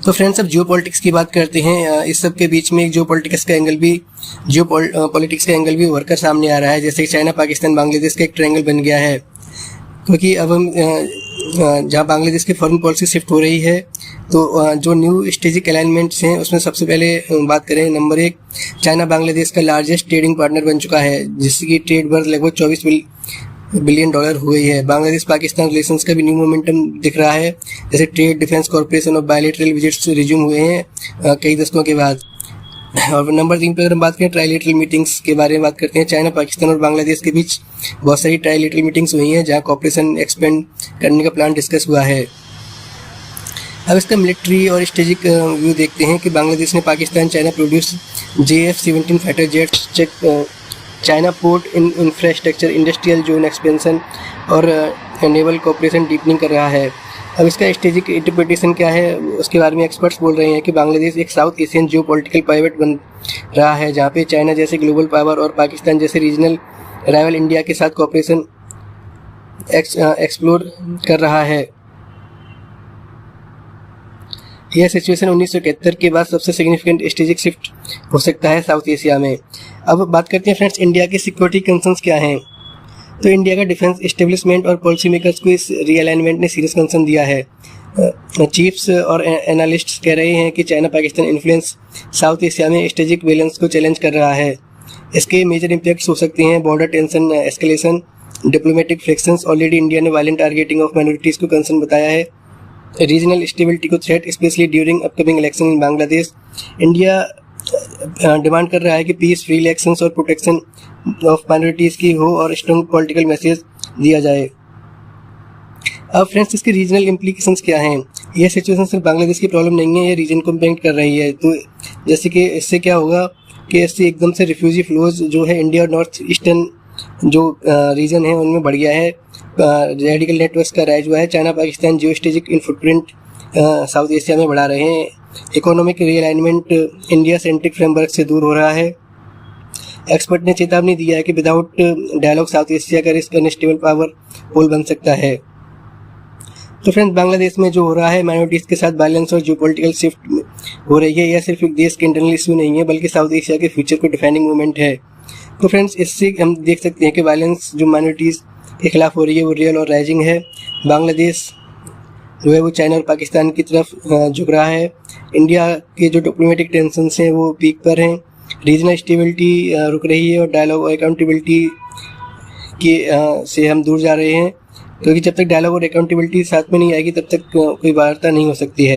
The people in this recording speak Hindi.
तो फ्रेंड्स, अब जियो पॉलिटिक्स की बात करते हैं। इस सब के बीच में एक जियो पॉलिटिक्स का एंगल भी उभर कर सामने आ रहा है। जैसे चाइना, पाकिस्तान, बांग्लादेश का एक ट्रायंगल बन गया है, क्योंकि अब हम जहाँ बांग्लादेश की फॉरेन पॉलिसी शिफ्ट हो रही है, तो जो न्यू स्ट्रेटेजिक अलाइनमेंट्स हैं उसमें सबसे पहले बात करें, नंबर 1, चाइना बांग्लादेश का लार्जेस्ट ट्रेडिंग पार्टनर बन चुका है, जिसकी ट्रेड वर्थ लगभग $24 बिलियन हो गई है। बांग्लादेश पाकिस्तान रिलेशंस का भी न्यू मोमेंटम दिख रहा है, जैसे ट्रेड, डिफेंस, कॉर्पोरेशन और बायलैटरल विजिट्स रिज्यूम हुए हैं कई दशकों के बाद। और नंबर 3 पर अगर हम बात करें ट्राइलेटरल मीटिंग्स के बारे में बात करते हैं, चाइना, पाकिस्तान और बांग्लादेश के बीच बहुत सारी ट्राइलेटरल मीटिंग्स हुई हैं जहां कॉर्पोरेशन एक्सपेंड करने का प्लान डिस्कस हुआ है। अब इसका मिलिट्री और स्ट्रेटेजिक व्यू देखते हैं कि बांग्लादेश ने Pakistan China produce JF-17 fighter jets, check China port infrastructure, industrial zone expansion और नेवल कोऑपरेशन डीपनिंग कर रहा है। अब इसका स्ट्रेटेजिक इंटरप्रिटेशन क्या है, उसके बारे में एक्सपर्ट्स बोल रहे हैं कि बांग्लादेश एक साउथ एशियन जियो पॉलिटिकल पाइवट बन रहा है, जहाँ पे चाइना जैसे ग्लोबल पावर और पाकिस्तान जैसे रीजनल राइवल इंडिया के साथ कोऑपरेशन एक्सप्लोर कर रहा है। यह सिचुएशन 1971 के बाद सबसे सिग्निफिकेंट स्ट्रेटेजिक शिफ्ट हो सकता है साउथ एशिया में। अब बात करते हैं फ्रेंड्स, इंडिया की सिक्योरिटी कंसर्न्स क्या हैं। तो इंडिया का डिफेंस एस्टेब्लिशमेंट और पॉलिसी मेकर्स को इस रीअलाइनमेंट ने सीरियस कंसर्न दिया है। चीफ्स और एनालिस्ट्स कह रहे हैं कि China Pakistan influence south Asia में स्ट्रेटेजिक बैलेंस को चैलेंज कर रहा है। इसके मेजर इम्पैक्ट्स हो सकते हैं border tension escalation, diplomatic frictions. Already India ने वायलेंट टारगेटिंग ऑफ माइनॉरिटीज़ को कंसर्न बताया है, रीजनल स्टेबिलिटी को threat, specially during upcoming election in Bangladesh. India demand कर रहा है कि पीस, फ्री इलेक्शंस और प्रोटेक्शन ऑफ माइनॉरिटीज़ की हो और स्ट्रॉन्ग पॉलिटिकल मैसेज दिया जाए। अब फ्रेंड्स, इसके रीजनल इम्प्लीकेशंस क्या हैं। यह सिचुएशन सिर्फ बांग्लादेश की प्रॉब्लम नहीं है, ये रीजन को इम्पैक्ट कर रही है। तो जैसे कि इससे क्या होगा कि इससे एकदम से रिफ्यूजी फ्लोज जो है इंडिया और नॉर्थ ईस्टर्न जो रीजन है उनमें बढ़ गया है, रेडिकल नेटवर्क्स का राइज हुआ है। चाइना पाकिस्तान जियो स्ट्रेटेजिक इन फुटप्रिंट साउथ एशिया में बढ़ा रहे हैं। Economic realignment India centric framework से दूर हो रहा है। एक्सपर्ट ने चेतावनी दिया है कि विदाउट डायलॉग साउथ एशिया का रिस्क अनस्टेबल पावर पोल बन सकता है। तो फ्रेंड्स, बांग्लादेश में जो हो रहा है माइनॉरिटीज़ के साथ बैलेंस और जियोपॉलिटिकल शिफ्ट हो रही है, यह सिर्फ एक देश के इंटरनल इशू नहीं है बल्कि साउथ एशिया के फ्यूचर को डिफाइनिंग मूवमेंट है। तो फ्रेंड्स, इससे हम देख सकते हैं कि वायलेंस जो माइनॉरिटीज़ के खिलाफ हो रही है वो रियल और राइजिंग है। बांग्लादेश जो है वो चाइना और पाकिस्तान की तरफ झुक रहा है। इंडिया के जो डिप्लोमेटिक टेंशन्स हैं वो पीक पर हैं। रीजनल स्टेबिलिटी रुक रही है और डायलॉग और अकाउंटेबिलिटी की से हम दूर जा रहे हैं, क्योंकि जब तक डायलॉग और अकाउंटेबिलिटी साथ में नहीं आएगी तब तक कोई वार्ता नहीं हो सकती है।